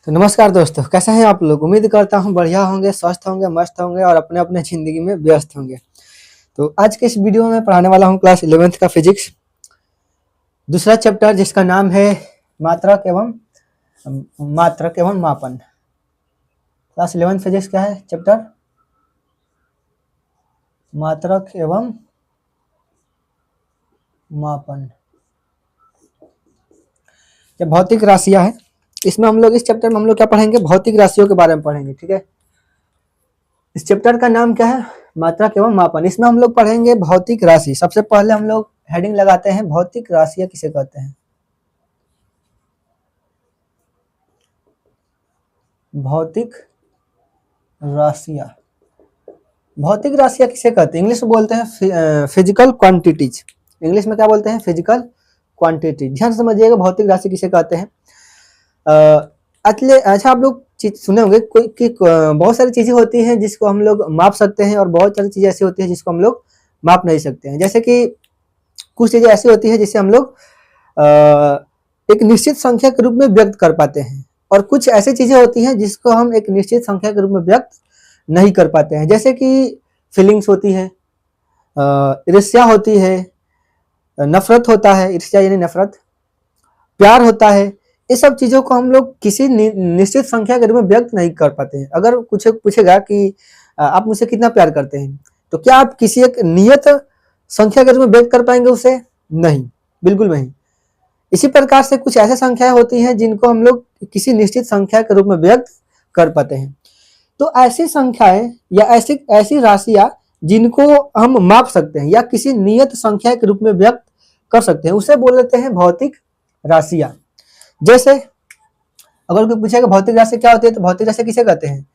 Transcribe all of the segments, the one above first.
तो नमस्कार दोस्तों, कैसे हैं आप लोग। उम्मीद करता हूं बढ़िया होंगे, स्वस्थ होंगे, मस्त होंगे और अपने अपने ज़िंदगी में व्यस्त होंगे। तो आज के इस वीडियो में पढ़ाने वाला हूं क्लास 11th का फिजिक्स, दूसरा चैप्टर जिसका नाम है मात्रक एवं मापन। क्लास 11th फिजिक्स क्या है चैप्टर? मात्रक एवं मापन। ये भौतिक राशियां है। इसमें हम लोग इस चैप्टर में हम लोग क्या पढ़ेंगे? भौतिक राशियों के बारे में पढ़ेंगे। ठीक है, इस चैप्टर का नाम क्या है? मात्रक एवं मापन। इसमें हम लोग पढ़ेंगे भौतिक राशि। सबसे पहले हम लोग हेडिंग लगाते हैं भौतिक राशियां किसे कहते हैं। भौतिक राशियां, भौतिक राशियां किसे कहते हैं? इंग्लिश में बोलते हैं फिजिकल क्वांटिटीज। इंग्लिश में क्या बोलते हैं? Physical quantity. ध्यान से समझिएगा भौतिक राशि किसे कहते हैं। अच्छा, आप लोग चीज सुने होंगे कोई कि बहुत सारी चीजें होती हैं जिसको हम लोग माप सकते हैं और बहुत सारी चीजें ऐसी होती हैं जिसको हम लोग माप नहीं सकते हैं। जैसे कि कुछ चीजें ऐसी होती हैं जिसे हम लोग एक निश्चित संख्या के रूप में व्यक्त कर पाते हैं और कुछ ऐसी चीजें होती हैं जिसको हम एक निश्चित संख्या के रूप में व्यक्त नहीं कर पाते हैं। जैसे कि फीलिंग्स होती है, ईर्ष्या होती है, नफरत होता है, ईर्ष्या यानी नफरत, प्यार होता है। ये सब चीजों को हम लोग किसी निश्चित संख्या के रूप में व्यक्त नहीं कर पाते हैं। अगर कुछ पूछेगा कि आप मुझसे कितना प्यार करते हैं, तो क्या आप किसी एक नियत संख्या के रूप में व्यक्त कर पाएंगे उसे? नहीं, बिल्कुल नहीं। इसी प्रकार से कुछ ऐसे संख्याएं होती हैं जिनको हम लोग किसी निश्चित संख्या के रूप में व्यक्त कर पाते हैं। तो ऐसी संख्याएं या ऐसी ऐसी राशियां जिनको हम माप सकते हैं या किसी नियत संख्या के रूप में व्यक्त कर सकते हैं, उसे बोल लेते हैं भौतिक राशियां। जैसे अगर कोई पूछेगा भौतिक राशि क्या होती है, तो भौतिक राशि किसे कहते हैं?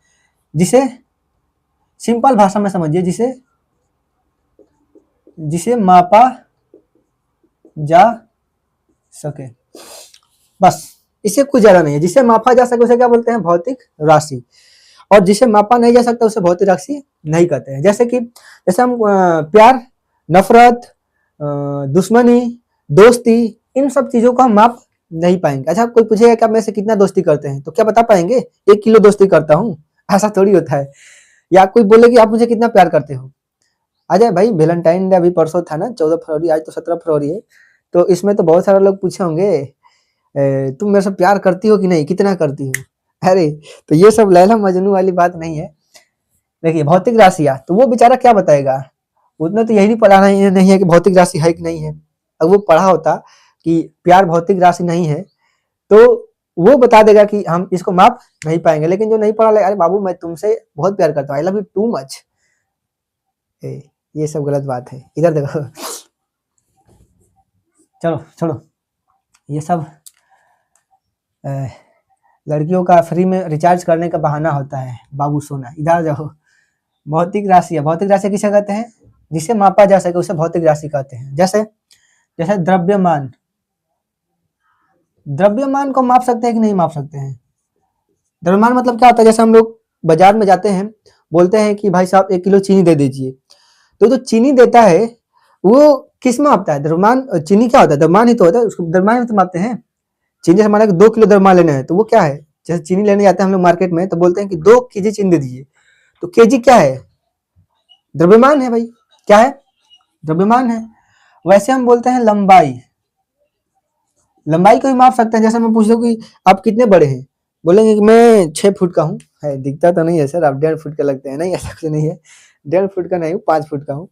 जिसे सिंपल भाषा में समझिए, जिसे मापा जा सके, बस। इससे कुछ ज्यादा नहीं है। जिसे मापा जा सके उसे क्या बोलते हैं? भौतिक राशि। और जिसे मापा नहीं जा सकता उसे भौतिक राशि नहीं कहते हैं। जैसे हम प्यार, नफरत, दुश्मनी, दोस्ती, इन सब चीजों को हम माप नहीं पाएंगे। अच्छा, कोई पूछेगा कि आप मेरे से कितना दोस्ती करते हैं, तो क्या बता पाएंगे? 1 किलो दोस्ती करता हूँ, ऐसा थोड़ी होता है। या कोई बोले कि आप मुझे कितना प्यार करते हो। अजय भाई, वैलेंटाइन डे अभी परसों था ना, 14 फरवरी, आज तो 17 फरवरी है। तो इसमें तो बहुत सारे लोग पूछे होंगे तुम मेरे से प्यार करती हो कि नहीं, कितना करती हो? अरे, तो ये सब लैला मजनू वाली बात नहीं है। देखिए, भौतिक राशियां, तो वो बेचारा क्या बताएगा? उतना तो यही नहीं पढ़ाना नहीं है कि भौतिक राशि है कि नहीं है। अब वो पढ़ा होता कि प्यार भौतिक राशि नहीं है, तो वो बता देगा कि हम इसको माप नहीं पाएंगे। लेकिन जो नहीं पढ़ा, अरे बाबू मैं तुमसे बहुत प्यार करता हूँ, I love you too much. ये सब गलत बात है। इधर देखो, चलो छोड़ो ये सब। लड़कियों का फ्री में रिचार्ज करने का बहाना होता है, बाबू सोना। इधर जाओ। भौतिक राशि किसे कहते हैं? जिसे मापा जा सके उसे भौतिक राशि कहते हैं। जैसे द्रव्यमान। द्रव्यमान को माप सकते हैं कि नहीं माप सकते हैं? द्रव्यमान मतलब क्या होता है? जैसे हम लोग बाजार में जाते हैं, बोलते हैं कि भाई साहब 1 किलो चीनी दे दीजिए, तो जो चीनी देता है वो किस में मापता है? द्रव्यमान। चीनी क्या होता है? द्रव्यमान ही तो होता है, उसको द्रव्यमान में तो मापते हैं। चीनी जैसे हमारा 2 किलो द्रव्यमान लेना है, तो वो क्या है? जैसे चीनी लेने जाते हैं हम लोग मार्केट में, तो बोलते हैं कि 2 केजी चीनी दे दीजिए, तो केजी क्या है? द्रव्यमान है भाई। क्या है? द्रव्यमान है। वैसे हम बोलते हैं लंबाई। लंबाई को भी माप सकते हैं। जैसे मैं पूछ लूं कि आप कितने बड़े हैं, बोलेंगे कि मैं 6 फुट का हूँ। है, दिखता तो नहीं है सर, आप 1.5 फुट के लगते हैं। नहीं, ऐसा कुछ नहीं है, 1.5 फुट का नहीं हूँ, 5 फुट का हूँ।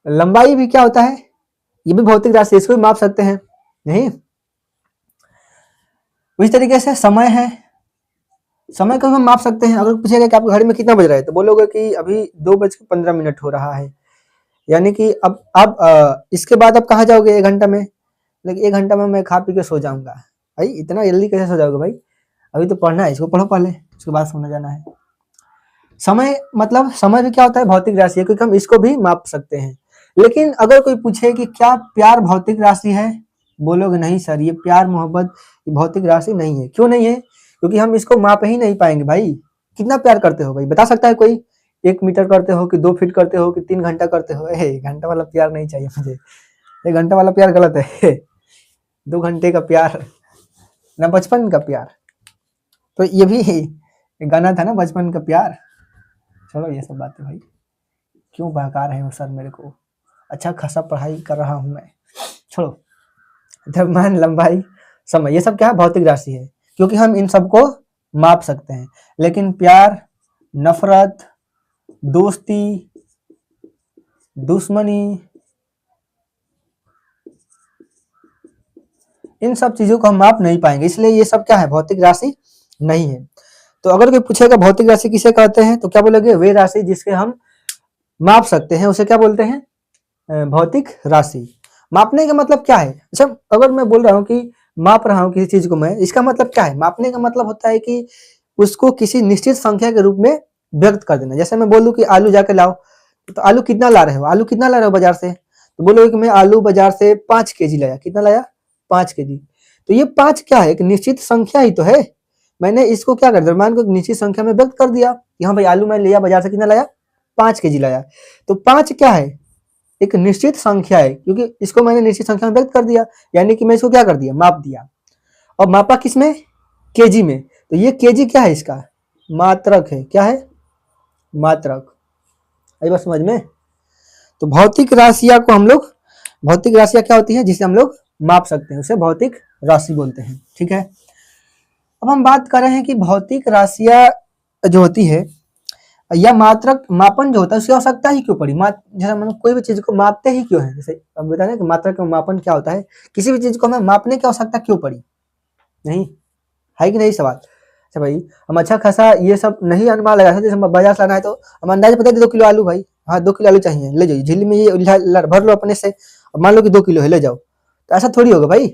लंबाई भी क्या होता है? ये भी भौतिक राशि, इसको भी माप सकते हैं। नहीं, इस तरीके से समय है, समय को हम माप सकते हैं। अगर पूछेगा कि आपके घड़ी में कितना बज रहा है, तो बोलोगे कि अभी 2:15 हो रहा है। यानी कि अब इसके बाद आप कहाँ जाओगे? 1 घंटा में। लेकिन 1 घंटा में मैं खा पी के सो जाऊंगा। भाई इतना जल्दी कैसे सो जाओगे भाई? अभी तो पढ़ना है, इसको पढ़ो पहले, उसके बाद सोने जाना है। समय मतलब समय भी क्या होता है? भौतिक राशि है, क्योंकि हम इसको भी माप सकते हैं। लेकिन अगर कोई पूछे कि क्या प्यार भौतिक राशि है, बोलोगे नहीं सर, ये प्यार मोहब्बत भौतिक राशि नहीं है। क्यों नहीं है? क्योंकि हम इसको माप ही नहीं पाएंगे भाई। कितना प्यार करते हो भाई, बता सकता है कोई? 1 मीटर करते हो कि 2 फीट करते हो कि 3 घंटा करते हो? 1 घंटा वाला प्यार नहीं चाहिए मुझे। 1 घंटा वाला प्यार गलत है। 2 घंटे का प्यार, ना बचपन का प्यार। तो ये भी एक गाना था ना, बचपन का प्यार। छोड़ो ये सब बातें भाई, क्यों बहका रहे हो सर मेरे को, अच्छा खासा पढ़ाई कर रहा हूँ मैं। छोड़ो, द्रव्यमान, लंबाई, समय, ये सब क्या है, भौतिक राशि है, क्योंकि हम इन सबको माप सकते हैं। लेकिन प्यार, नफरत, दोस्ती, दुश्मनी, इन सब चीजों को हम माप नहीं पाएंगे, इसलिए ये सब क्या है, भौतिक राशि नहीं है। तो अगर कोई पूछेगा भौतिक राशि किसे कहते हैं, तो क्या बोलोगे, वे राशि जिसके हम माप सकते हैं उसे क्या बोलते हैं, भौतिक राशि। मापने का मतलब क्या है, अच्छा अगर मैं बोल रहा हूँ कि माप रहा हूँ किसी चीज को मैं, इसका मतलब क्या है, मापने का मतलब होता है कि उसको किसी निश्चित संख्या के रूप में व्यक्त कर देना। जैसे मैं बोलूँ कि आलू जाके लाओ, तो आलू कितना ला रहे हो, आलू कितना ला रहे हो बाजार से, तो बोलोगे कि मैं आलू बाजार से 5 केजी लाया, कितना लाया, 5 केजी। तो ये 5 क्या है, एक निश्चित संख्या ही तो है। मैंने इसको क्या कर दिया, मान को एक निश्चित संख्या में व्यक्त कर दिया कि हाँ भाई आलू मैं लिया बाजार से, कितना लाया, 5 केजी लाया। तो 5 क्या है, एक निश्चित संख्या है, क्योंकि इसको मैंने निश्चित संख्या में व्यक्त कर दिया, यानी कि मैं इसको क्या कर दिया, माप दिया। और मापा किसमें, केजी में। तो ये केजी क्या है, इसका मात्रक है, क्या है, मात्रक। आई बात समझ में। तो भौतिक राशियां को हम लोग, भौतिक राशियां क्या होती है जिसे हम लोग माप सकते हैं, उसे भौतिक राशि बोलते हैं, ठीक है। अब हम बात कर रहे हैं कि भौतिक राशियां जो होती है या मात्रक, मापन जो होता है उसकी आवश्यकता ही क्यों पड़ी। जैसे हम कोई भी चीज को मापते ही क्यों है, जैसे अब बता रहे कि मात्रक का मापन क्या होता है, किसी भी चीज को हमें मापने की आवश्यकता क्यों पड़ी, नहीं है कि नहीं सवाल। अच्छा भाई, हम अच्छा खासा ये सब नहीं अनुमान लगा सकते, जैसे बाजार से लाना है तो हम अंदाज पता है 2 किलो आलू भाई, हाँ 2 किलो आलू चाहिए, ले जाइए झिल्ली में ये भर लो अपने से, मान लो कि 2 किलो है, ले जाओ, तो ऐसा थोड़ी होगा भाई।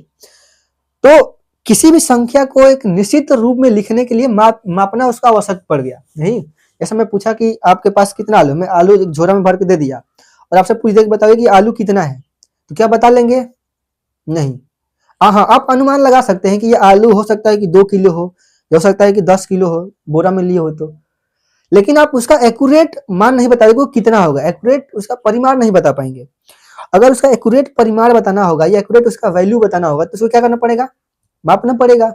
तो किसी भी संख्या को एक निश्चित रूप में लिखने के लिए मापना उसका आवश्यक पड़ गया, नहीं। जैसे मैं पूछा कि आपके पास कितना आलू, मैं आलू एक झोरा में भर के दे दिया, और आपसे पूछ दे बताओगे कि आलू कितना है, तो क्या बता लेंगे, नहीं। हाँ, आप अनुमान लगा सकते हैं कि ये आलू हो सकता है कि 2 किलो हो सकता है कि 10 किलो हो, बोरा में लिए हो तो, लेकिन आप उसका एक्यूरेट मान नहीं बता देंगे कितना होगा, एक्यूरेट उसका परिमाण नहीं बता पाएंगे। अगर उसका एक्यूरेट परिमाण बताना होगा या एक्यूरेट उसका वैल्यू बताना होगा, तो उसको क्या करना पड़ेगा, मापना पड़ेगा।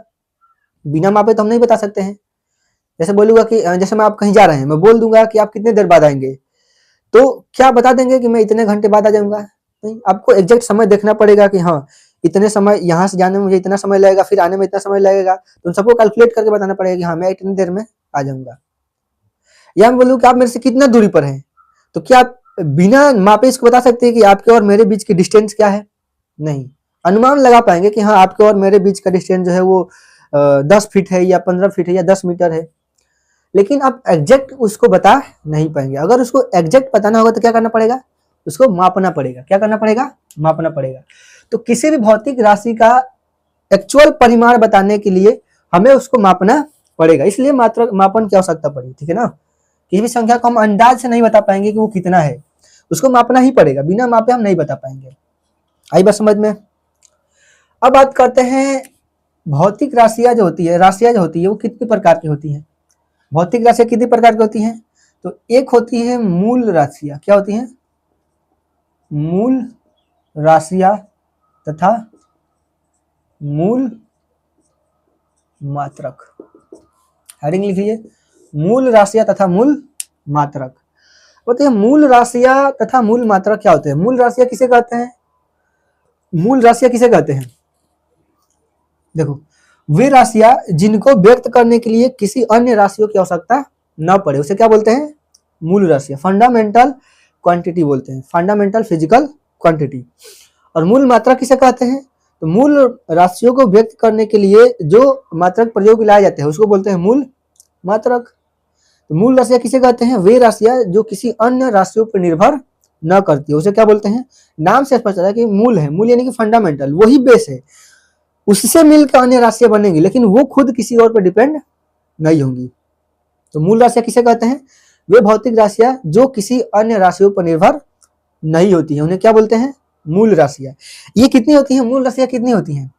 बिना मापे तो हम नहीं बता सकते हैं। जैसे बोलूंगा कि जैसे मैं आप कहीं जा रहे हैं, मैं बोल दूंगा कि आप कितने देर बाद आएंगे, तो क्या बता देंगे कि मैं इतने घंटे बाद आ जाऊंगा, नहीं। आपको एग्जैक्ट समय देखना पड़ेगा कि हाँ इतने समय, यहाँ से जाने में मुझे इतना समय लगेगा, फिर आने में इतना समय लगेगा, तो उन सबको कैलकुलेट करके बताना पड़ेगा कि हाँ मैं इतनी देर में आ जाऊंगा। या मैं बोलूँ कि आप मेरे से कितना दूरी पर हैं, तो क्या आप बिना मापे इसको बता सकते हैं कि आपके और मेरे बीच की डिस्टेंस क्या है, नहीं। अनुमान लगा पाएंगे कि हाँ आपके और मेरे बीच का डिस्टेंस जो है वो 10 फीट है या 15 फीट है या 10 मीटर है, लेकिन आप एग्जैक्ट उसको बता नहीं पाएंगे। अगर उसको एग्जैक्ट बताना होगा तो क्या करना पड़ेगा, उसको मापना पड़ेगा। क्या करना पड़ेगा, मापना पड़ेगा। तो किसी भी भौतिक राशि का एक्चुअल परिमाण बताने के लिए हमें उसको मापना पड़ेगा, इसलिए मात्रक मापन की आवश्यकता पड़ी, ठीक है ना। किसी भी संख्या को हम अंदाज से नहीं बता पाएंगे कि वो कितना है, उसको मापना ही पड़ेगा, बिना मापे हम नहीं बता पाएंगे। आई बात समझ में। अब बात करते हैं भौतिक राशियां जो होती है, राशियां जो होती है वो कितने प्रकार की होती हैं। भौतिक राशियां कितने प्रकार की होती हैं, तो एक होती है मूल राशियां, क्या होती हैं, मूल राशियां तथा मूल मात्रक। हेडिंग लिखिए, मूल राशियां तथा मूल मात्रक। बोलते हैं मूल राशियां तथा मूल मात्रक क्या होते हैं। मूल राशियां किसे कहते हैं, मूल राशियां किसे कहते हैं, देखो वे राशियां जिनको व्यक्त करने के लिए किसी अन्य राशियों की आवश्यकता न पड़े, उसे क्या बोलते हैं, मूल राशियां। फंडामेंटल क्वांटिटी बोलते हैं, फंडामेंटल फिजिकल क्वांटिटी। और मूल मात्रा किसे कहते हैं, तो मूल राशियों को व्यक्त करने के लिए जो मात्रक प्रयोग में लाए जाते हैं उसको बोलते हैं मूल मात्रक। तो मूल राशियां किसे कहते हैं, वे राशियां जो किसी अन्य राशियों पर निर्भर न करती है, उसे क्या बोलते हैं। नाम से स्पष्ट है कि मूल है, मूल यानी कि फंडामेंटल, वही बेस है, उससे मिलकर अन्य राशियां बनेंगी, लेकिन वो खुद किसी और पर डिपेंड नहीं होंगी। तो मूल राशियां किसे कहते हैं, वे भौतिक राशियां जो किसी अन्य राशियों पर निर्भर नहीं होती है, उन्हें क्या बोलते हैं, मूल राशियां। ये कितनी होती है, मूल राशियां कितनी होती हैं,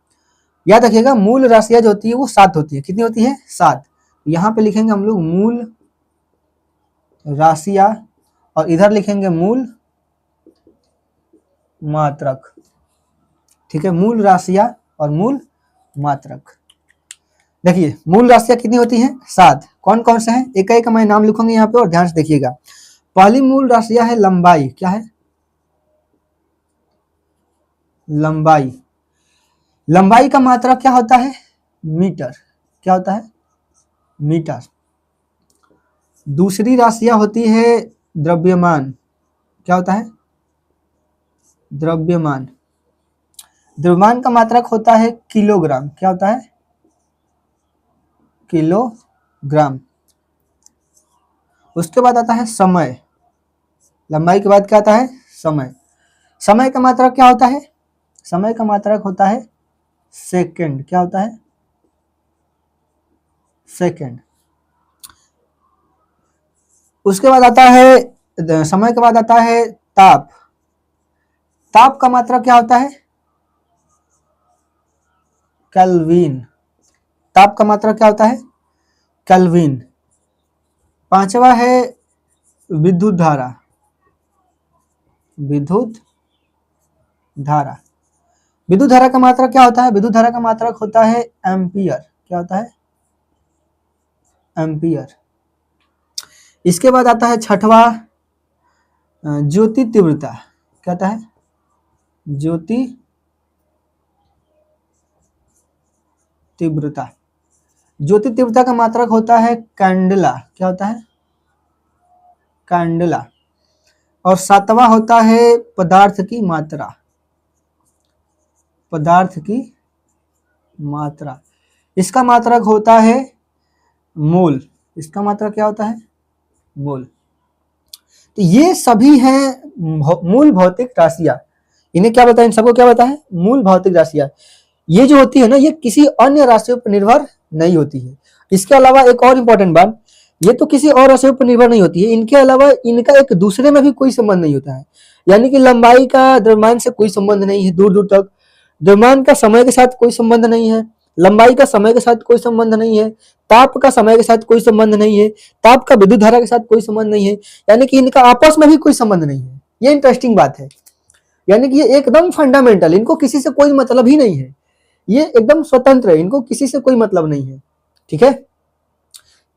याद रखिएगा मूल राशियां जो होती है वो 7 होती है। कितनी होती है, 7। यहाँ पे लिखेंगे हम लोग मूल राशियां और इधर लिखेंगे मूल मात्रक, ठीक है, मूल राशियां और मूल मात्रक। देखिए मूल राशियां कितनी होती हैं? 7। कौन कौन से हैं? एक एक मैं नाम लिखूंगी यहाँ पे और ध्यान से देखिएगा। पहली मूल राशियां है लंबाई। क्या है? लंबाई। लंबाई का मात्रक क्या होता है? मीटर। क्या होता है? मीटर। दूसरी राशियां होती है द्रव्यमान। क्या होता है? द्रव्यमान। द्रव्यमान का मात्रक होता है किलोग्राम। क्या होता है? किलोग्राम। उसके बाद आता है समय। लंबाई के बाद क्या आता है? समय। समय का मात्रक क्या होता है? समय का मात्रक होता है सेकंड। क्या होता है? सेकंड। उसके बाद आता है समय के बाद आता है ताप। ताप का मात्रक क्या होता है? केल्विन। ताप का मात्रक क्या होता है? केल्विन। पांचवा है विद्युत धारा। विद्युत धारा। विद्युत धारा का मात्रक क्या होता है? विद्युत धारा का मात्रक होता है एम्पियर। क्या होता है? एम्पियर। इसके बाद आता है छठवा ज्योति तीव्रता। क्या होता है? ज्योति तीव्रता। ज्योति तीव्रता का मात्रक होता है कैंडला। क्या होता है? कैंडला। और सातवां होता है पदार्थ की मात्रा। पदार्थ की मात्रा। इसका मात्रक होता है मोल। इसका मात्रक क्या होता है? मोल। तो ये सभी हैं मूल भौतिक राशियां। इन्हें क्या बताया? इन सबको क्या बताया? मूल भौतिक राशियां। ये जो होती है ना, ये किसी अन्य राशियों पर निर्भर नहीं होती है। इसके अलावा एक और इंपॉर्टेंट बात, ये तो किसी और राशियों पर निर्भर नहीं होती है, इनके अलावा इनका एक दूसरे में भी कोई संबंध नहीं होता है। यानी कि लंबाई का द्रव्यमान से कोई संबंध नहीं है दूर दूर तक। द्रव्यमान का समय के साथ कोई संबंध नहीं है। लंबाई का समय के साथ कोई संबंध नहीं है। ताप का समय के साथ कोई संबंध नहीं है। ताप का विद्युत धारा के साथ कोई संबंध नहीं है। यानी कि इनका आपस में भी कोई संबंध नहीं है। ये इंटरेस्टिंग बात है। यानी कि ये एकदम फंडामेंटल, इनको किसी से कोई मतलब ही नहीं है। ये एकदम स्वतंत्र है, इनको किसी से कोई मतलब नहीं है। ठीक है।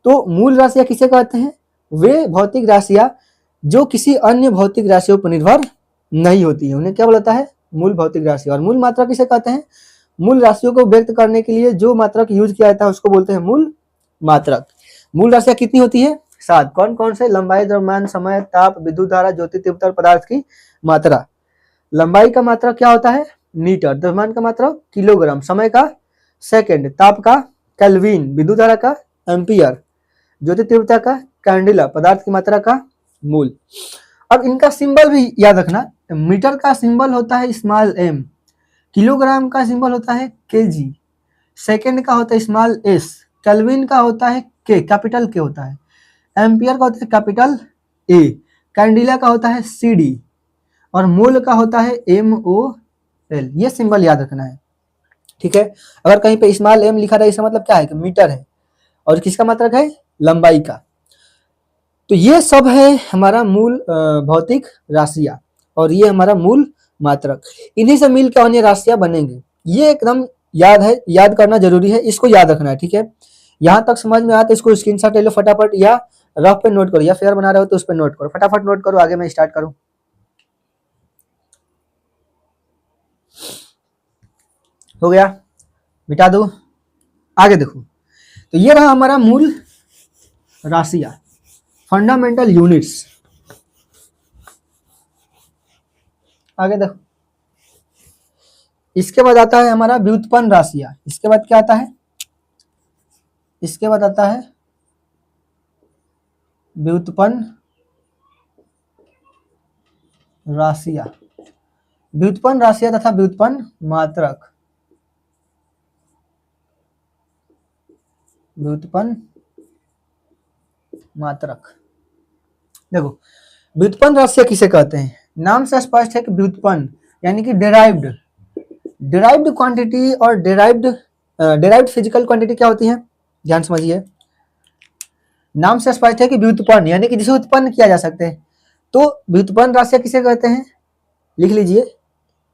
तो मूल राशियां किसे कहते हैं? वे भौतिक राशियां जो किसी अन्य भौतिक राशियों पर निर्भर नहीं होती है, उन्हें क्या बोलता है? मूल भौतिक राशि। और मूल मात्रा किसे कहते हैं? मूल राशियों को व्यक्त करने के लिए जो मात्रक यूज किया जाता है उसको बोलते हैं मूल मात्रक। मूल राशियां कितनी होती है? 7। कौन कौन से? लंबाई, द्रव्यमान, समय, ताप, विद्युत धारा, ज्योति तीव्रता, पदार्थ की मात्रा। लंबाई का मात्रक क्या होता है? मीटर। द्रव्यमान का मात्रक किलोग्राम। समय का सेकंड। ताप का केल्विन। विद्युत धारा का एम्पियर। ज्योति तीव्रता का कैंडिला। पदार्थ की मात्रा का मूल। अब इनका सिंबल भी याद रखना। मीटर का सिंबल होता है स्मॉल एम। किलोग्राम का सिंबल होता है केजी। सेकंड का होता है स्मॉल एस। केल्विन का होता है के, कैपिटल के होता है। एम्पियर का होता है कैपिटल ए। कैंडिला का होता है सीडी। और मोल का होता है MOL। ये सिंबल याद रखना है। ठीक है। अगर कहीं पे स्मॉल एम लिखा रहा है, इसका मतलब क्या है? कि मीटर है। और किसका मात्रक है? लंबाई का। तो ये सब है हमारा मूल भौतिक राशियां, और ये हमारा मूल मात्रक। इन्हीं से मिलकर अन्य राशियां बनेंगे। ये एकदम याद है, याद करना जरूरी है, इसको याद रखना है। ठीक है। यहाँ तक समझ में आया तो इसको स्क्रीनशॉट ले लो फटाफट, या रफ पे नोट करो, या फेयर बना रहे हो तो उस पर नोट करो। फटाफट नोट करो, आगे मैं स्टार्ट करूं। हो गया? मिटा दो, आगे देखो। तो ये रहा हमारा मूल राशियां, फंडामेंटल यूनिट्स। आगे देखो। इसके बाद आता है हमारा व्युत्पन्न राशियां। इसके बाद क्या आता है? इसके बाद आता है व्युत्पन्न राशियां। व्युत्पन्न राशियां तथा व्युत्पन्न मात्रक। व्युत्पन्न मात्रक। देखो, व्युत्पन्न राशियां किसे कहते हैं? नाम से स्पष्ट है कि व्युत्पन्न यानी कि डेराइव्ड। डेराइव्ड क्वांटिटी और डेराइव्ड फिजिकल क्वांटिटी क्या होती है? ध्यान समझिए। नाम से स्पष्ट है कि व्युत्पन्न यानी कि जिसे उत्पन्न किया जा सकते हैं। तो व्युत्पन्न राशियां किसे कहते हैं? लिख लीजिए।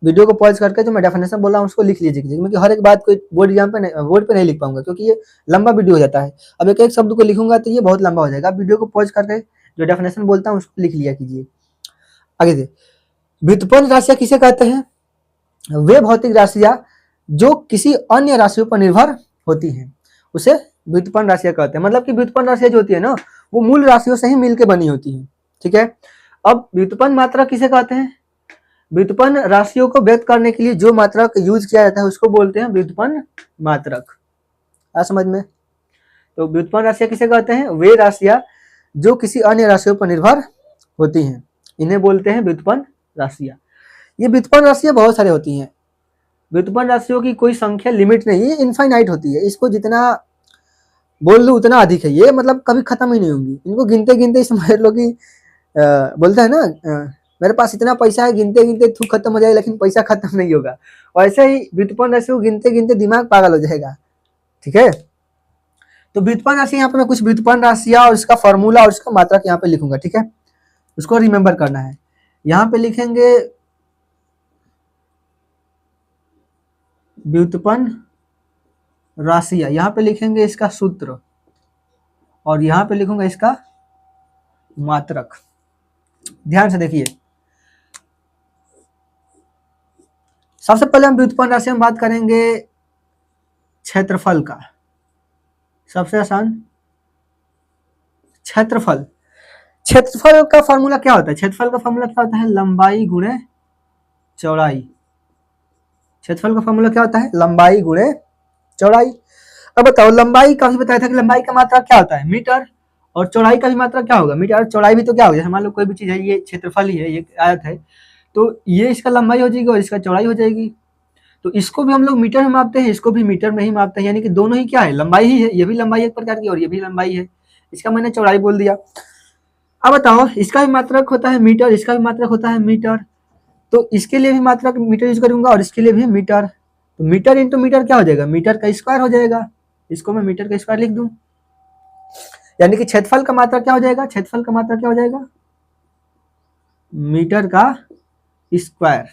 वीडियो को पॉज करके जो मैं डेफिनेशन बोल रहा हूँ उसको लिख लीजिए, क्योंकि हर एक बात कोई बोर्ड पे नहीं लिख पाऊंगा, क्योंकि ये लंबा वीडियो हो जाता है। अब एक एक शब्द को लिखूंगा तो ये बहुत लंबा हो जाएगा। वीडियो को पॉज करके जो डेफिनेशन बोलता हूँ उसको लिख लिया कीजिए। आगे से, व्युत्पन्न राशियां किसे कहते हैं? वे भौतिक राशियां जो किसी अन्य राशियों पर निर्भर होती हैं उसे व्युत्पन्न राशियां कहते हैं। मतलब कि व्युत्पन्न राशियां जो होती है ना, वो मूल राशियों से ही मिलकर बनी होती है। ठीक है। अब व्युत्पन्न मात्रक किसे कहते हैं? व्युत्पन्न राशियों को व्यक्त करने के लिए जो मात्रक यूज किया जाता है उसको बोलते हैं व्युत्पन्न मात्रक। आ समझ में? तो व्युत्पन्न राशियां किसे कहते हैं? वे राशियां जो किसी अन्य राशियों पर निर्भर होती हैं, इन्हें बोलते हैं व्युत्पन्न राशियां। ये व्युत्पन्न राशियां बहुत सारी होती हैं। व्युत्पन्न राशियों की कोई संख्या लिमिट नहीं है, इनफाइनाइट होती है। इसको जितना बोल लूं उतना अधिक है, ये मतलब कभी खत्म ही नहीं होंगी। इनको गिनते गिनते समझ लो कि बोलते हैं ना, मेरे पास इतना पैसा है, गिनते गिनते तू खत्म हो जाएगा लेकिन पैसा खत्म नहीं होगा। और ऐसे ही व्युत्पन्न राशि को गिनते गिनते दिमाग पागल हो जाएगा। ठीक है। तो व्युत्पन्न राशि, यहाँ पे मैं कुछ व्युत्पन्न राशियां और इसका फॉर्मूला और इसका मात्रक यहाँ पे लिखूंगा। ठीक है, उसको रिमेम्बर करना है। यहाँ पे लिखेंगे व्युत्पन्न राशियां, यहाँ पे लिखेंगे इसका सूत्र और यहाँ पे लिखूंगा इसका मात्रक। ध्यान से देखिए, सबसे पहले हम व्युत्पन्न राशि में बात करेंगे क्षेत्रफल का। सबसे आसान, क्षेत्रफल। क्षेत्रफल का फॉर्मूला क्या होता है? क्षेत्रफल का फॉर्मूला क्या होता है? लंबाई गुणे चौड़ाई। क्षेत्रफल का फॉर्मूला क्या होता है? लंबाई गुणे चौड़ाई। अब बताओ, लंबाई का भी बताया था कि लंबाई का मात्रा क्या होता है? मीटर। और चौड़ाई का भी मात्रा क्या होगा? मीटर। चौड़ाई भी तो क्या होगा? जैसे मान लो कोई भी चीज है, ये क्षेत्रफल ही है, ये आयत है, तो ये इसका लंबाई हो जाएगी और इसका चौड़ाई हो जाएगी। तो इसको भी हम लोग मीटर में मापते हैं, इसको भी मीटर में ही मापते हैं, यानी कि दोनों ही क्या है? लंबाई ही है। ये भी लंबाई एक प्रकार की और ये भी लंबाई है। इसका मैंने चौड़ाई बोल दिया। अब बताओ, इसका भी मात्रक होता है मीटर, इसका भी मात्रक होता है मीटर, तो इसके लिए भी मात्रक मीटर यूज करूंगा और इसके लिए भी मीटर। तो मीटर इंटू मीटर क्या हो जाएगा? मीटर का स्क्वायर हो जाएगा। इसको मैं मीटर का स्क्वायर लिख दूं, यानी कि क्षेत्रफल का मात्रा क्या हो जाएगा? क्षेत्रफल का मात्रा क्या हो जाएगा? मीटर का स्क्वायर।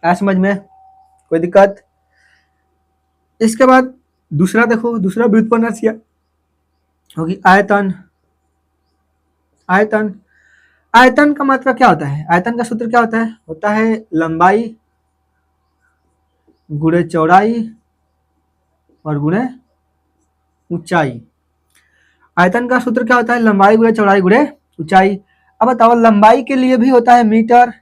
आ समझ में? कोई दिक्कत? इसके बाद दूसरा देखो, दूसरा व्युत्पन्न राशियां होगी आयतन। आयतन, आयतन का मात्रा क्या होता है? आयतन का सूत्र क्या होता है? होता है लंबाई गुणे चौड़ाई और गुणे ऊंचाई। आयतन का सूत्र क्या होता है? लंबाई गुणे चौड़ाई गुणे ऊंचाई। अब बताओ, लंबाई के लिए भी होता है मीटर,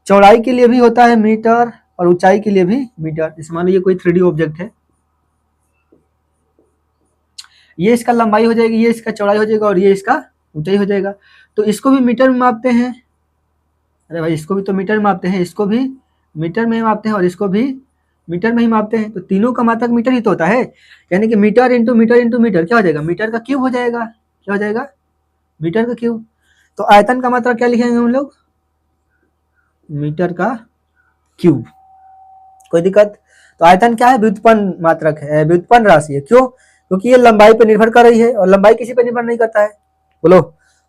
चौड़ाई के लिए भी होता है मीटर और ऊंचाई के लिए भी मीटर। जैसे मान लो ये कोई 3D ऑब्जेक्ट है, ये इसका लंबाई हो जाएगी, ये इसका चौड़ाई हो जाएगा और ये इसका ऊंचाई हो जाएगा। तो इसको भी मीटर में मापते हैं। अरे भाई, इसको भी तो मीटर में मापते हैं, इसको भी मीटर में मापते हैं और इसको भी मीटर में ही मापते हैं। तो तीनों का मात्रक मीटर ही तो होता है, यानी कि metre into metre into metre क्या हो जाएगा? मीटर का क्यूब हो जाएगा। क्या हो जाएगा? मीटर का क्यूब। तो आयतन का मात्रा क्या लिखेंगे हम लोग? मीटर का क्यूब। कोई दिक्कत? तो आयतन क्या है? व्युत्पन्न मात्रक है, व्युत्पन्न राशि है। क्यों? क्योंकि ये लंबाई पर निर्भर कर रही है और लंबाई किसी पर निर्भर नहीं करता है। बोलो,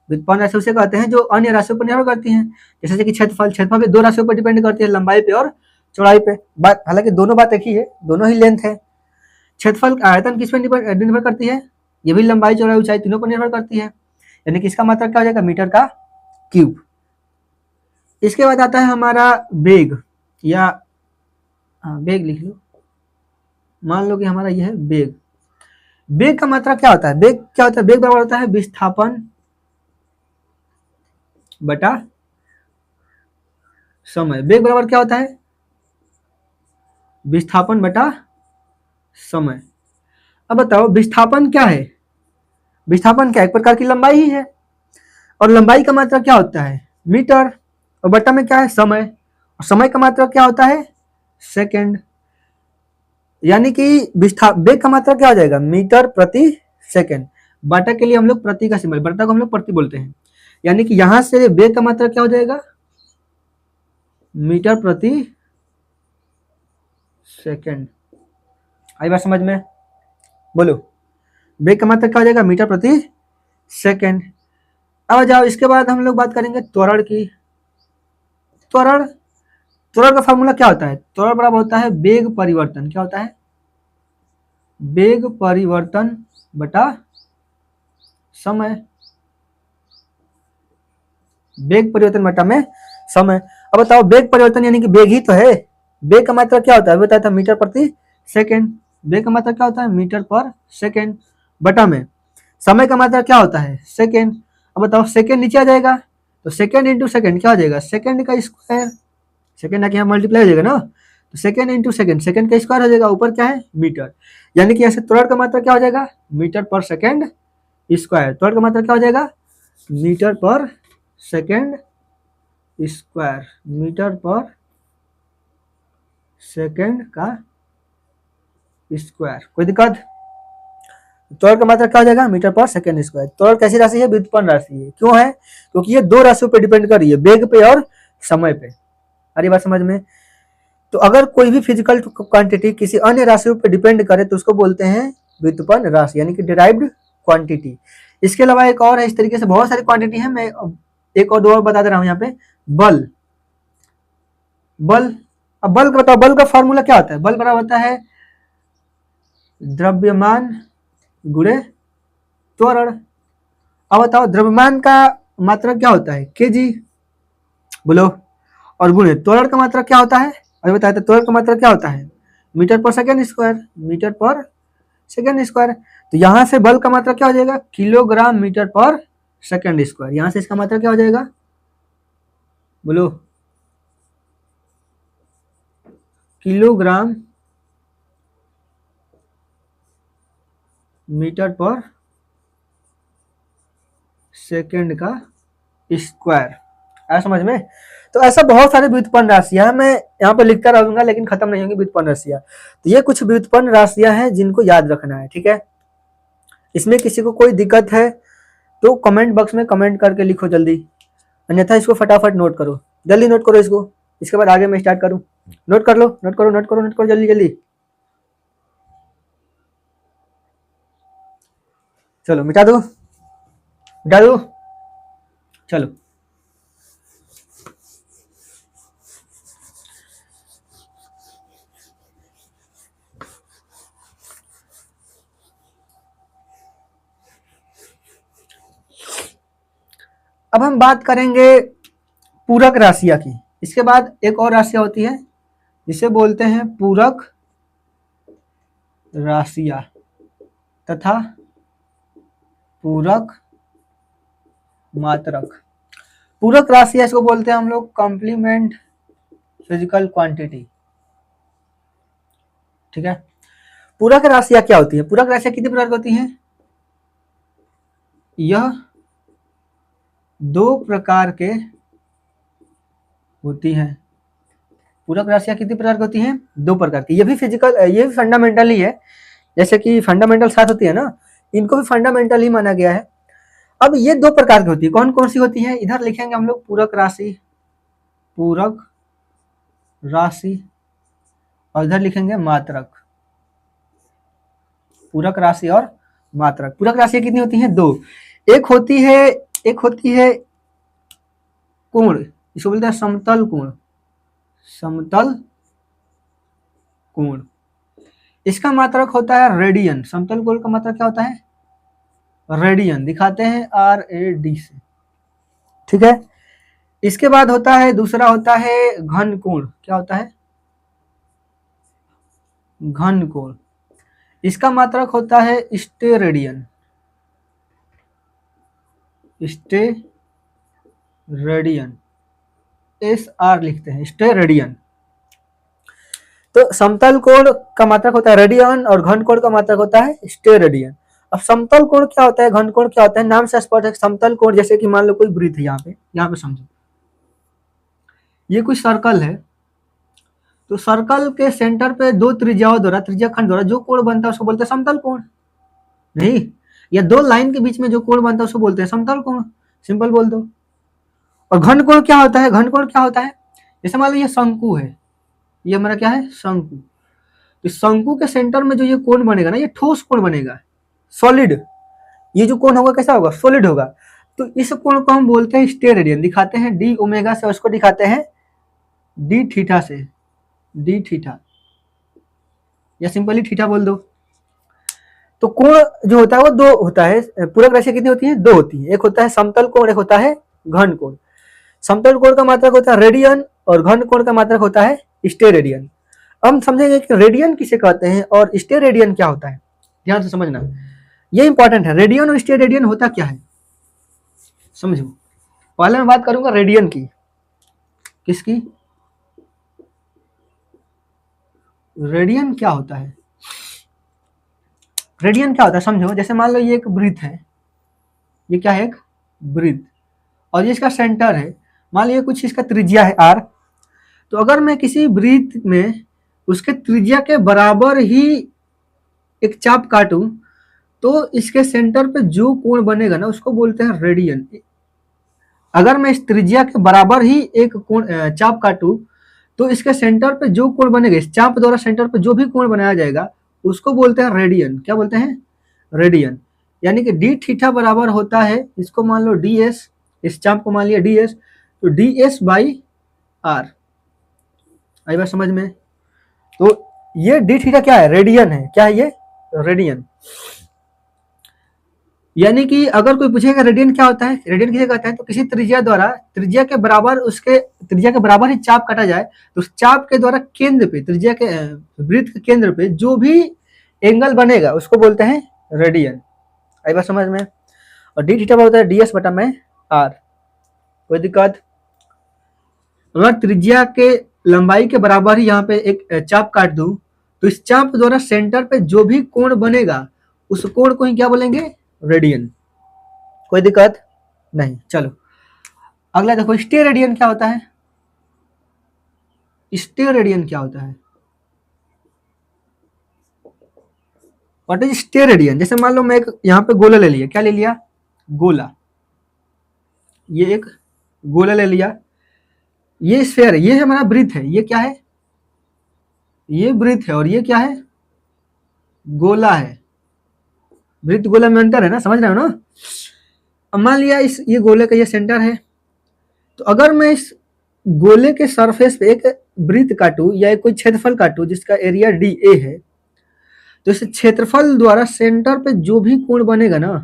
व्युत्पन्न राशि उसे कहते हैं जो अन्य राशियों पर निर्भर करती हैं। जैसे कि क्षेत्रफल, क्षेत्रफल भी दो राशियों पर डिपेंड करती है, लंबाई पे और चौड़ाई पे। बात हालांकि दोनों बात एक ही है, दोनों ही लेंथ है। क्षेत्रफल, आयतन किस पर निर्भर करती है? ये भी लंबाई चौड़ाई ऊंचाई तीनों पर निर्भर करती है, यानी कि इसका मात्रक क्या हो जाएगा? मीटर का क्यूब। इसके बाद आता है हमारा वेग, या वेग लिख लो। मान लो कि हमारा यह है वेग। वेग का मात्रा क्या होता है? वेग क्या होता है? वेग बराबर होता है विस्थापन बटा समय। वेग बराबर क्या होता है? विस्थापन बटा समय। अब बताओ, विस्थापन क्या है? विस्थापन क्या? एक प्रकार की लंबाई ही है, और लंबाई का मात्रा क्या होता है? मीटर। और बटा में क्या है? समय। और समय का मात्रा क्या होता है? सेकंड। यानी कि वेग का मात्रा क्या हो जाएगा? मीटर प्रति सेकंड। बटा के लिए हम लोग प्रति का सिंबल, बटा को हम लोग प्रति बोलते हैं, यानी कि यहां से वेग का मात्रा क्या हो जाएगा? मीटर प्रति सेकंड। आई बात समझ में? बोलो, वेग का मात्रा क्या हो जाएगा? मीटर प्रति सेकंड। अब जाओ, इसके बाद हम लोग बात करेंगे त्वरण की। त्वरण त्वरण का फॉर्मूला क्या होता है? त्वरण बराबर होता है वेग परिवर्तन। क्या होता है? वेग परिवर्तन बटा समय। वेग परिवर्तन बटा में समय। अब बताओ, वेग परिवर्तन यानी कि वेग ही तो है। वेग का मात्रा क्या होता है? बताया था मीटर प्रति सेकेंड। वेग का मात्रा क्या होता है? मीटर पर सेकेंड बटा में। समय का मात्रा क्या होता है? सेकेंड। अब बताओ, सेकेंड नीचे आ जाएगा तो सेकेंड इंटू सेकेंड क्या हो जाएगा? सेकेंड का स्क्वायर। सेकेंड आके यहाँ मल्टीप्लाई हो जाएगा ना, तो सेकेंड इंटू सेकेंड, सेकेंड का स्क्वायर हो जाएगा, ऊपर क्या है? मीटर। यानी कि ऐसे त्वरण का मात्रा क्या हो जाएगा? मीटर पर सेकेंड स्क्वायर। त्वरण का मात्रा क्या हो जाएगा? मीटर पर सेकेंड स्क्वायर। मीटर पर सेकेंड का स्क्वायर। कोई दिक्कत? त्वरण का मात्रा क्या हो जाएगा? मीटर पर सेकेंड स्क्वायर। त्वरण कैसी राशि है? व्युत्पन्न राशि है। क्यों है? क्योंकि ये दो राशियों पर डिपेंड कर रही है, वेग पे और समय पे। अरे बात समझ में? तो अगर कोई भी फिजिकल क्वांटिटी किसी अन्य राशियों पर डिपेंड करे तो उसको बोलते हैं व्युत्पन्न राशि, यानी कि डिराइव्ड क्वांटिटी। इसके अलावा एक और है, इस तरीके से बहुत सारी क्वांटिटी है। मैं एक और दो और बता दे रहा हूं यहाँ पे। बल। बल, अब बल का बताओ, बल का फॉर्मूला क्या होता है? बल बराबर होता है द्रव्यमान गुणे त्वरण। अब बताओ, द्रव्यमान का मात्रा क्या होता है? केजी, बोलो। और गुणे त्वरण का मात्रा क्या होता है? अभी बताया था, त्वरण का मात्रा क्या होता है? मीटर पर सेकेंड स्क्वायर। मीटर पर सेकेंड स्क्वायर। तो यहां से बल का मात्रा क्या हो जाएगा? किलोग्राम मीटर पर सेकेंड स्क्वायर। यहां से इसका मात्रा क्या हो जाएगा? बोलो। किलोग्राम मीटर पर सेकेंड का स्क्वायर। आया समझ में? तो ऐसा बहुत सारे व्युत्पन्न राशियां हैं, मैं यहाँ पे लिखता रहूंगा लेकिन खत्म नहीं होंगी व्युत्पन्न राशियां। तो ये कुछ व्युत्पन्न राशियां हैं जिनको याद रखना है, ठीक है? इसमें किसी को कोई दिक्कत है तो कमेंट बॉक्स में कमेंट करके लिखो जल्दी, अन्यथा इसको फटाफट नोट करो। जल्दी नोट करो इसको, इसके बाद आगे मैं स्टार्ट करूँ। नोट कर लो, नोट करो, नोट करो, नोट करो, जल्दी जल्दी। चलो मिटा दो, मिटा दो, चलो। अब हम बात करेंगे पूरक राशियां की। इसके बाद एक और राशियां होती है जिसे बोलते हैं पूरक राशियां तथा पूरक मात्रक। पूरक राशियां इसको बोलते हैं हम लोग कॉम्प्लीमेंट फिजिकल क्वांटिटी, ठीक है? पूरक राशियां क्या होती है? पूरक राशियां कितनी प्रकार की होती हैं? यह दो प्रकार के होती हैं। पूरक राशियां कितनी प्रकार की होती हैं? दो प्रकार की। ये भी फिजिकल, ये भी फंडामेंटल ही है, जैसे कि फंडामेंटल साथ होती है ना, इनको भी फंडामेंटल ही माना गया है। अब ये दो प्रकार की होती है, कौन कौन सी होती है? इधर लिखेंगे हम लोग पूरक राशि, पूरक राशि, और इधर लिखेंगे मात्रक। पूरक राशि और मात्रक। पूरक राशियां कितनी होती हैं? दो। एक होती है कोण, इसको बोलते हैं समतल कोण। समतल कोण, इसका मात्रक होता है रेडियन। समतल कोण का मात्रक क्या होता है? रेडियन, दिखाते हैं RAD से, ठीक है? इसके बाद होता है, दूसरा होता है घन कोण। क्या होता है? घन कोण, इसका मात्रक होता है स्टेरेडियन। स्टेरेडियन, SR लिखते हैं, स्टेरेडियन। तो समतल कोण का मात्रक होता है रेडियन और घन कोण का मात्रक होता है स्टेरेडियन। अब समतल कोण क्या होता है, घन कोण क्या होता है? नाम से स्पष्ट है। समतल कोण, जैसे कि मान लो कोई वृत्त है, यहाँ पे समझो, ये कोई सर्कल है, तो सर्कल के सेंटर पे दो त्रिज्याओं द्वारा, त्रिज्या खंड द्वारा जो कोण बनता है उसको बोलते हैं समतल कोण। नहीं, या दो लाइन के बीच में जो कोण बनता है उसको बोलते हैं समतल कोण, सिंपल बोल दो। और घन कोण क्या होता है? घन कोण क्या होता है? जैसे मान लो ये शंकु है, ये हमारा क्या है? शंकु। तो शंकु के सेंटर में जो ये कोण बनेगा ना, ये ठोस कोण बनेगा, सॉलिड। ये जो कोण होगा कैसा होगा? सॉलिड होगा। तो इस कोण को हम बोलते हैं स्टेरेडियन, दिखाते हैं D ओमेगा से, उसको दिखाते हैं डी थीटा से, डी थीटा या सिंपली थीटा बोल दो। तो कोण जो होता है वो दो होता है, पूरक राशि कितनी होती है? दो होती है। एक होता है समतल कोण, एक होता है घन कोण। समतल कोण का मात्रक होता है रेडियन और घन कोण का मात्रक होता है स्टेरेडियन। हम समझेंगे कि रेडियन किसे कहते हैं और स्टेरेडियन क्या होता है, ध्यान से समझना, ये इंपॉर्टेंट है। रेडियन और स्टेरेडियन होता क्या है समझो। पहले मैं बात करूंगा रेडियन की। किसकी? रेडियन क्या होता है? रेडियन क्या होता है समझो। जैसे मान लो ये एक वृत्त है, ये क्या है? एक वृत्त, और ये इसका सेंटर है। मान लो ये कुछ इसका त्रिज्या है r। तो अगर मैं किसी वृत्त में उसके त्रिज्या के बराबर ही एक चाप काटूं तो इसके सेंटर पे जो कोण बनेगा ना उसको बोलते हैं रेडियन। अगर मैं इस त्रिज्या के बराबर ही एक कोण चाप काटूं तो इसके सेंटर पे जो कोण बनेगा, इस चाप द्वारा सेंटर पे जो भी कोण बनाया जाएगा उसको बोलते हैं रेडियन। क्या बोलते हैं? रेडियन। यानी कि डी थीटा बराबर होता है, इसको मान लो डी एस, इस चाप को मान लिया डी एस, तो डी एस बाई आर। आई बात समझ में? तो ये डी थीटा क्या है? रेडियन है। क्या है ये? रेडियन। यानी कि अगर कोई पूछेगा रेडियन क्या होता है, रेडियन किसे कहते हैं, तो किसी त्रिज्या द्वारा त्रिज्या के बराबर उसके त्रिज्या के बराबर ही चाप काटा जाए तो उस चाप के द्वारा केंद्र पे, त्रिज्या के वृत्त के केंद्र पे जो भी एंगल बनेगा उसको बोलते हैं रेडियन। आई बात समझ में? और डी थीटा होता है डी एस बटा में आर। कोई दिक्कत? अगर त्रिज्या के लंबाई के बराबर ही यहाँ पे एक चाप काट दूं तो इस चाप द्वारा सेंटर पे जो भी कोण बनेगा उस कोण को ही क्या बोलेंगे? रेडियन। कोई दिक्कत नहीं। चलो अगला देखो, स्टेरेडियन क्या होता है? स्टेरेडियन क्या होता है? What is steradian? जैसे मान लो मैं एक यहाँ पे गोला ले लिया। क्या ले लिया? गोला। ये एक गोला ले लिया, ये स्फेयर है, ये हमारा वृत्त है। ये क्या है? ये वृत्त है और ये क्या है? गोला है। वृत्त गोला में अंतर है ना, समझ रहे हो ना? अब मान लिया इस ये गोले का ये सेंटर है, तो अगर मैं इस गोले के सरफेस पे एक वृत्त काटूं या एक कोई क्षेत्रफल काटूं जिसका एरिया डी ए है, तो इस क्षेत्रफल द्वारा सेंटर पे जो भी कोण बनेगा ना,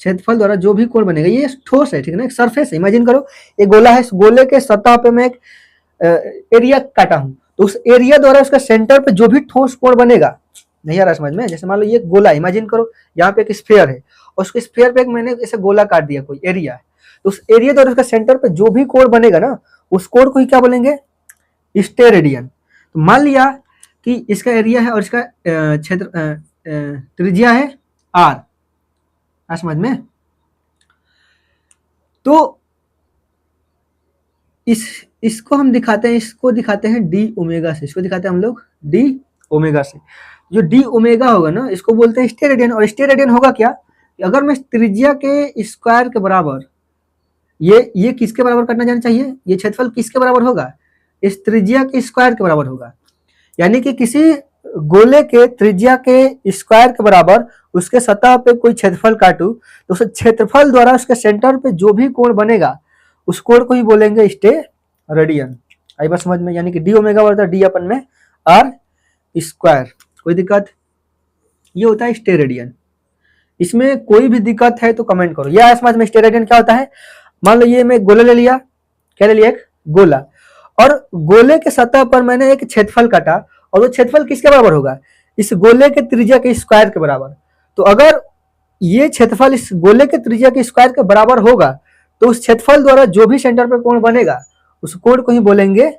क्षेत्रफल द्वारा जो भी कोण बनेगा, ये ठोस है, ठीक है ना, एक सरफेस है। इमेजिन करो एक गोला है, इस गोले के सतह पे मैं एक एरिया काटा हूं, तो उस एरिया द्वारा उसका सेंटर पे जो भी ठोस कोण बनेगा, नहीं आ रहा समझ में? जैसे मान लो ये गोला, इमेजिन करो यहाँ पे एक स्फेयर है और उसके स्फेयर पे मैंने ऐसे गोला काट दिया, कोई एरिया है, तो उस एरिया द्वारा उसका सेंटर पे जो भी कोण बनेगा ना उस कोण को ही क्या बोलेंगे? स्टेरेडियन। तो मान लिया कि इसका एरिया है और इसका क्षेत्र त्रिज्या है आर। समझ में? तो इसको हम दिखाते हैं, इसको दिखाते हैं डी ओमेगा से, इसको दिखाते हैं हम लोग डी ओमेगा से। जो डी ओमेगा होगा ना इसको बोलते हैं स्टेरेडियन। और स्टेरेडियन होगा क्या? अगर मैं त्रिज्या के स्क्वायर के बराबर, ये किसके बराबर करना जाना चाहिए? ये क्षेत्रफल किसके बराबर होगा? इस त्रिज्या के स्क्वायर के बराबर होगा। यानी कि किसी गोले के त्रिज्या के स्क्वायर के बराबर उसके सतह पे कोई क्षेत्रफल काटू तो उस क्षेत्रफल द्वारा उसके सेंटर पे जो भी कोण बनेगा उस कोण को ही बोलेंगे स्टेरेडियन। आई बात समझ में? यानी कि डी ओमेगा बराबर डी अपन में आर स्क्वायर। कोई दिक्कत? ये होता है स्टेरेडियन। इसमें कोई भी दिक्कत है तो कमेंट करो। यह समझ में स्टेरेडियन क्या होता है? मान लो ये मैं गोला ले लिया, क्या ले लिया? एक गोला, और गोले के सतह पर मैंने एक क्षेत्रफल काटा और वो क्षेत्रफल किसके बराबर होगा? इस गोले के त्रिज्या के स्क्वायर के बराबर। तो अगर ये क्षेत्रफल इस गोले के त्रिज्या के स्क्वायर के बराबर होगा तो उस क्षेत्रफल द्वारा जो भी सेंटर पर कोण बनेगा उस कोण को ही बोलेंगे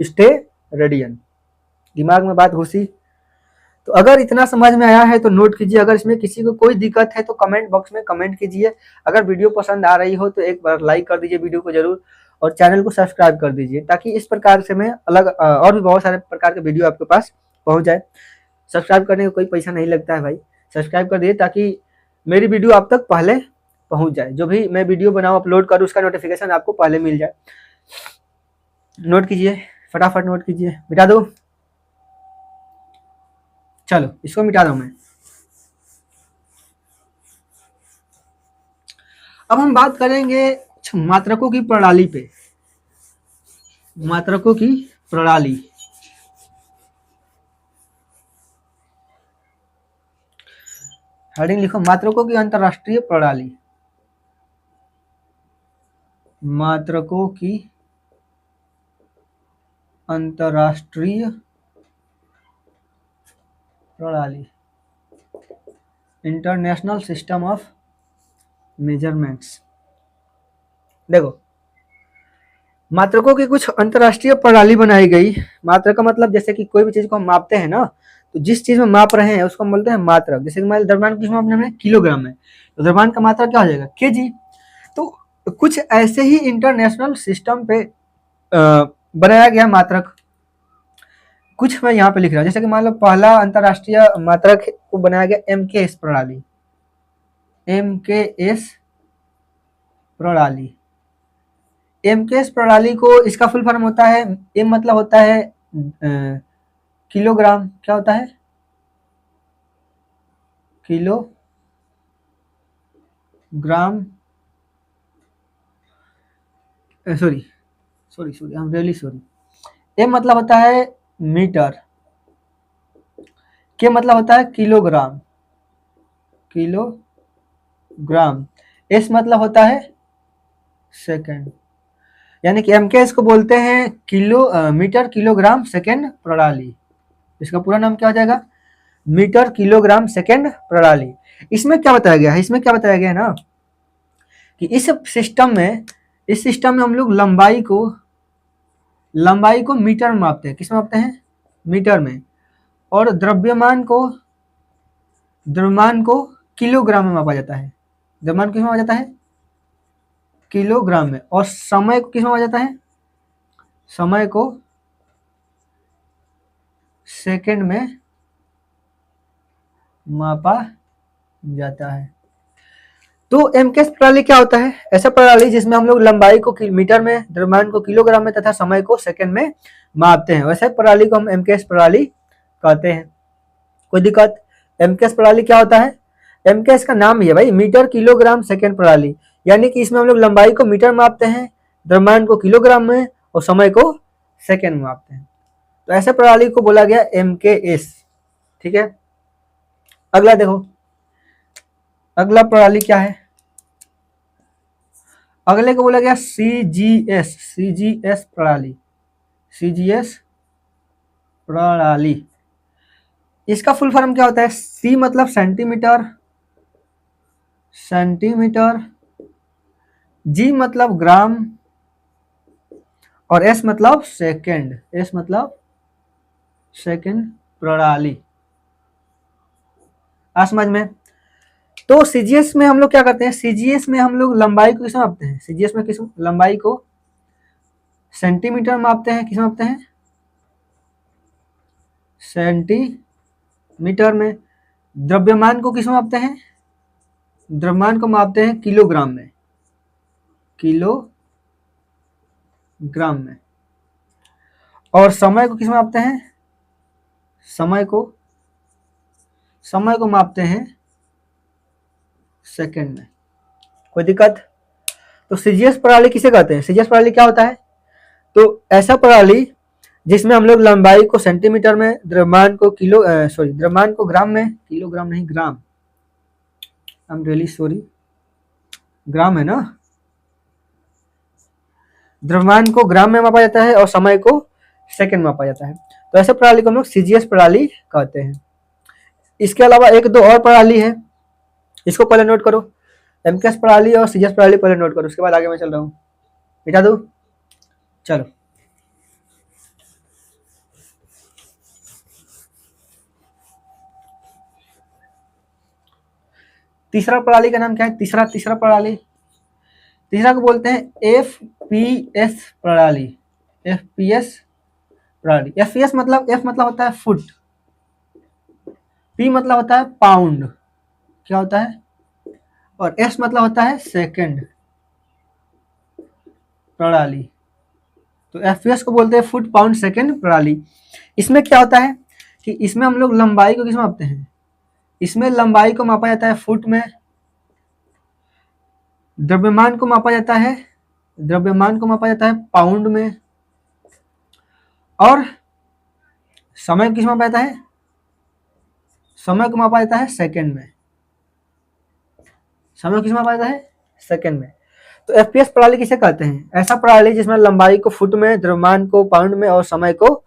स्टेरेडियन। दिमाग में बात घुसी? तो अगर इतना समझ में आया है तो नोट कीजिए। अगर इसमें किसी को कोई दिक्कत है तो कमेंट बॉक्स में कमेंट कीजिए। अगर वीडियो पसंद आ रही हो तो एक बार लाइक कर दीजिए वीडियो को जरूर, और चैनल को सब्सक्राइब कर दीजिए ताकि इस प्रकार से मैं अलग और भी बहुत सारे प्रकार के वीडियो आपके पास पहुंच जाए। सब्सक्राइब करने का कोई पैसा नहीं लगता है भाई, सब्सक्राइब कर दीजिए ताकि मेरी वीडियो आप तक पहले पहुंच जाए। जो भी मैं वीडियो बनाऊँ अपलोड करूँ उसका नोटिफिकेशन आपको पहले मिल जाए। नोट कीजिए, फटाफट नोट कीजिए। मिटा दो, चलो इसको मिटा दूं मैं। अब हम बात करेंगे मात्रकों की प्रणाली पे। मात्रकों की प्रणाली। हेडिंग लिखो, मात्रकों की अंतरराष्ट्रीय प्रणाली। मात्रकों की अंतरराष्ट्रीय प्रणाली, इंटरनेशनल सिस्टम ऑफ मेजरमेंट्स। देखो, मात्रकों की कुछ अंतरराष्ट्रीय प्रणाली बनाई गई। मात्रक का मतलब जैसे कि कोई भी चीज को हम मापते हैं ना, तो जिस चीज में माप रहे हैं उसको हम बोलते हैं मात्रक। जैसे कि मान द्रव्यमान किस मापने में, किलोग्राम में, तो द्रव्यमान का मात्रक क्या हो जाएगा, केजी। तो कुछ ऐसे ही इंटरनेशनल सिस्टम पे बनाया गया मात्रक, कुछ मैं यहाँ पे लिख रहा हूँ। जैसे कि मान लो पहला अंतरराष्ट्रीय मात्रक को बनाया गया एमकेएस प्रणाली। एमकेएस प्रणाली, एमकेएस प्रणाली को, इसका फुल फॉर्म होता है, एम मतलब होता है किलोग्राम, क्या होता है, kilogram, sorry sorry sorry, I am really sorry. M मतलब होता है मीटर, के मतलब होता है किलोग्राम, किलोग्राम, एस मतलब होता है सेकंड। यानी कि एमकेएस को बोलते हैं मीटर किलोग्राम सेकंड प्रणाली। इसका पूरा नाम क्या हो जाएगा, मीटर किलोग्राम सेकंड प्रणाली। इसमें क्या बताया गया है, इसमें क्या बताया गया है ना, कि इस सिस्टम में हम लोग लंबाई को मीटर में मापते हैं। किस में मापते हैं, मीटर में। और द्रव्यमान को किलोग्राम में मापा जाता है। द्रव्यमान किस में मापा जाता है, किलोग्राम में। और समय को किस में मापा जाता है, समय को सेकंड में मापा जाता है। तो एमकेएस प्रणाली क्या होता है, ऐसा प्रणाली जिसमें हम लोग लंबाई को मीटर में, द्रव्यमान को किलोग्राम में तथा समय को सेकंड में मापते हैं। वैसे प्रणाली को हम एमकेएस प्रणाली कहते हैं। कोई दिक्कत, एमकेएस प्रणाली क्या होता है, एमकेएस का नाम ही है भाई, मीटर किलोग्राम सेकंड प्रणाली। यानी कि इसमें हम लोग लंबाई को मीटर में मापते हैं, द्रव्यमान को किलोग्राम में और समय को सेकंड में मापते हैं। तो ऐसे प्रणाली को बोला गया एमकेएस। ठीक है, अगला देखो, अगला प्रणाली क्या है, अगले को बोला गया सीजीएस, सीजीएस प्रणाली, सीजीएस प्रणाली। इसका फुल फॉर्म क्या होता है, सी मतलब सेंटीमीटर, सेंटीमीटर, जी मतलब ग्राम, और एस मतलब सेकंड, एस मतलब सेकंड प्रणाली। आ समझ में। तो सीजीएस में हम लोग क्या करते हैं, सीजीएस में हम लोग लंबाई को किस में मापते हैं, सीजीएस में किस लंबाई को सेंटीमीटर में मापते हैं, किस में मापते हैं, सेंटीमीटर में। द्रव्यमान को किस में मापते हैं, द्रव्यमान को मापते हैं किलोग्राम में, किलोग्राम में। और समय को किस में मापते हैं, समय को मापते हैं सेकंड में। कोई दिक्कत। तो सीजीएस प्रणाली किसे कहते हैं, सीजीएस प्रणाली क्या होता है, तो ऐसा प्रणाली जिसमें हम लोग लंबाई को सेंटीमीटर में, द्रव्यमान को द्रव्यमान को ग्राम में, किलोग्राम नहीं ग्राम, आई एम रियली सॉरी, ग्राम है ना, द्रव्यमान को ग्राम में मापा जाता है और समय को सेकंड में मापा जाता है। तो ऐसे प्रणाली को हम लोग सीजीएस प्रणाली कहते हैं। इसके अलावा एक दो और प्रणाली है, इसको पहले नोट करो, एमकेएस प्रणाली और सीजीएस प्रणाली पहले नोट करो, उसके बाद आगे मैं चल रहा हूँ। मिटा दो, चलो। तीसरा प्रणाली का नाम क्या है, तीसरा प्रणाली, तीसरा को बोलते हैं एफपीएस प्रणाली, एफपीएस प्रणाली। एफपीएस मतलब, एफ मतलब होता है फुट, पी मतलब होता है पाउंड, क्या होता है, और एस मतलब होता है सेकंड प्रणाली। तो एफपीएस को बोलते हैं फुट पाउंड सेकंड प्रणाली। इसमें क्या होता है कि इसमें हम लोग लंबाई को किस में मापते हैं, इसमें लंबाई को मापा जाता है फुट में, द्रव्यमान को मापा जाता है, द्रव्यमान को मापा जाता है पाउंड में, और समय किस मापा जाता है? समय को मापा जाता है सेकंड में। समय किस मापा जाता है? सेकंड में। तो एफपीएस प्रणाली किसे कहते हैं? ऐसा प्रणाली जिसमें लंबाई को फुट में, द्रव्यमान को पाउंड में और समय को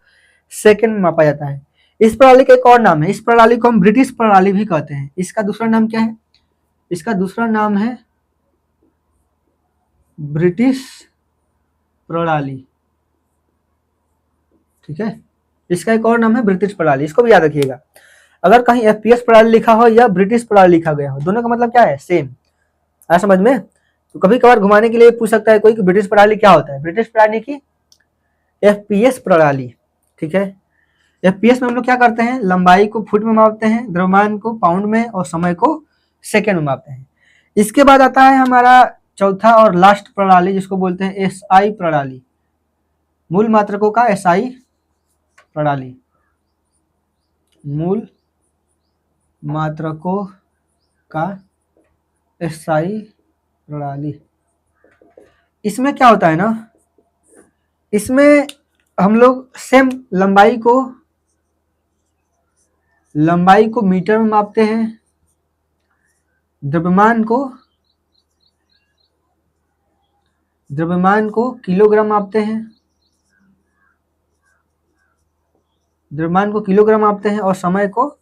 सेकंड में मापा जाता है। इस प्रणाली का एक और नाम है, इस प्रणाली को हम ब्रिटिश प्रणाली भी कहते हैं। इसका दूसरा नाम क्या है? इसका दूसरा नाम है ब्रिटिश प्रणाली। ठीक है, इसका एक और नाम है ब्रिटिश प्रणाली, इसको भी याद रखिएगा। अगर कहीं एफपीएस प्रणाली लिखा हो या ब्रिटिश प्रणाली लिखा गया हो, दोनों का मतलब क्या है? सेम। आया समझ में? तो कभी कभार घुमाने के लिए पूछ सकता है कोई कि ब्रिटिश प्रणाली क्या होता है। ब्रिटिश प्रणाली की एफपीएस प्रणाली। ठीक है, एफपीएस में हम लोग क्या करते हैं? लंबाई को फुट में मापते हैं, द्रव्यमान को पाउंड में और समय को सेकंड में मापते हैं। इसके बाद आता है हमारा चौथा और लास्ट प्रणाली, जिसको बोलते हैं एसआई प्रणाली, मूल मात्रकों का एसआई प्रणाली, मूल मात्रकों का एसआई प्रणाली। इसमें क्या होता है ना, इसमें हम लोग सेम लंबाई को मीटर में मापते हैं, द्रव्यमान को किलोग्राम मापते हैं, द्रव्यमान को किलोग्राम मापते हैं और समय को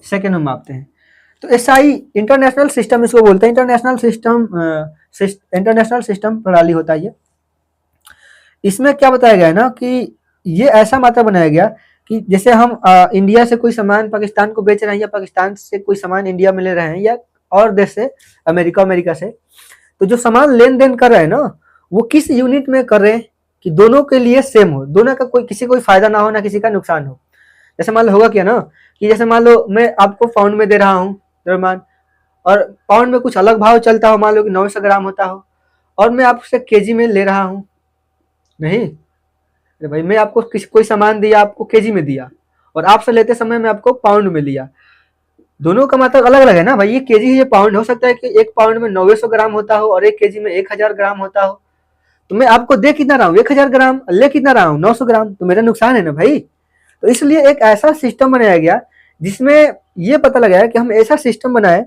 सेकंड में मापते हैं। तो एसआई इंटरनेशनल सिस्टम इसको बोलते हैं, इंटरनेशनल सिस्टम प्रणाली होता है ये। इसमें क्या बताया गया है ना कि ये ऐसा मात्रा बनाया गया कि जैसे हम इंडिया से कोई सामान पाकिस्तान को बेच रहे हैं या पाकिस्तान से कोई सामान इंडिया में ले रहे हैं या और देश से अमेरिका से, तो जो सामान लेन देन कर रहे हैं ना, वो किस यूनिट में कर रहे हैं कि दोनों के लिए सेम हो, दोनों का किसी को फायदा ना हो ना किसी का नुकसान हो। जैसे मान लो होगा क्या ना कि जैसे मान लो मैं आपको पाउंड में दे रहा हूँ द्रव्यमान, और पाउंड में कुछ अलग भाव चलता हो, मान लो कि 900 ग्राम होता हो, और मैं आपसे केजी में ले रहा हूँ। नहीं अरे भाई, मैं आपको कोई सामान दिया, आपको केजी में दिया, और आपसे लेते समय मैं आपको पाउंड में लिया, दोनों का मतलब अलग अलग है ना भाई। ये केजी है, ये पाउंड। हो सकता है कि एक पाउंड में 900 ग्राम होता हो और एक केजी में 1000 ग्राम होता हो, तो मैं आपको दे कितना रहा हूँ? 1000 ग्राम, ले कितना रहा हूँ? 900 ग्राम, तो मेरा नुकसान है ना भाई। तो इसलिए एक ऐसा सिस्टम बनाया गया जिसमें ये पता लगाया कि हम ऐसा सिस्टम बनाए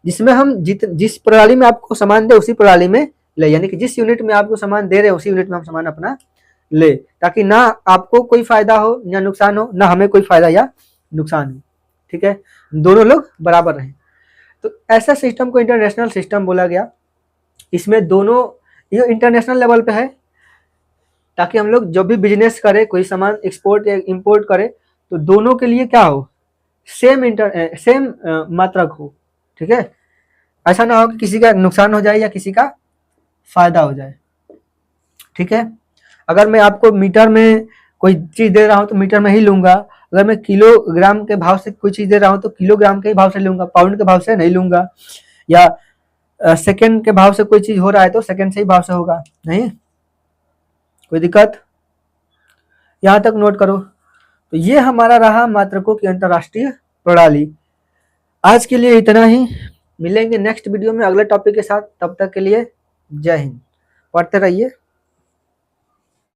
जिसमें हम जिस प्रणाली में आपको सामान दे उसी प्रणाली में ले, यानी कि जिस यूनिट में आपको सामान दे रहे हैं उसी यूनिट में हम सामान अपना ले, ताकि ना आपको कोई फायदा हो या नुकसान हो, ना हमें कोई फायदा या नुकसान हो। ठीक है, दोनों लोग बराबर रहें। तो ऐसा सिस्टम को इंटरनेशनल सिस्टम बोला गया। इसमें दोनों, ये इंटरनेशनल लेवल पे है ताकि हम लोग जब भी बिजनेस करें, कोई सामान एक्सपोर्ट या इंपोर्ट करें, तो दोनों के लिए क्या हो? सेम मात्रक हो। ठीक है, ऐसा ना हो कि किसी का नुकसान हो जाए या किसी का फायदा हो जाए। ठीक है, अगर मैं आपको मीटर में कोई चीज दे रहा हूं तो मीटर में ही लूंगा, अगर मैं किलोग्राम के भाव से कोई चीज दे रहा हूं तो किलोग्राम के ही भाव से लूंगा, पाउंड के भाव से नहीं लूंगा, या सेकंड के भाव से कोई चीज हो रहा है तो सेकंड से ही भाव से होगा। नहीं, कोई दिक्कत? यहां तक नोट करो। तो ये हमारा रहा मात्रकों की अंतरराष्ट्रीय प्रणाली। आज के लिए इतना ही, मिलेंगे नेक्स्ट वीडियो में अगले टॉपिक के साथ। तब तक के लिए जय हिंद, पढ़ते रहिए।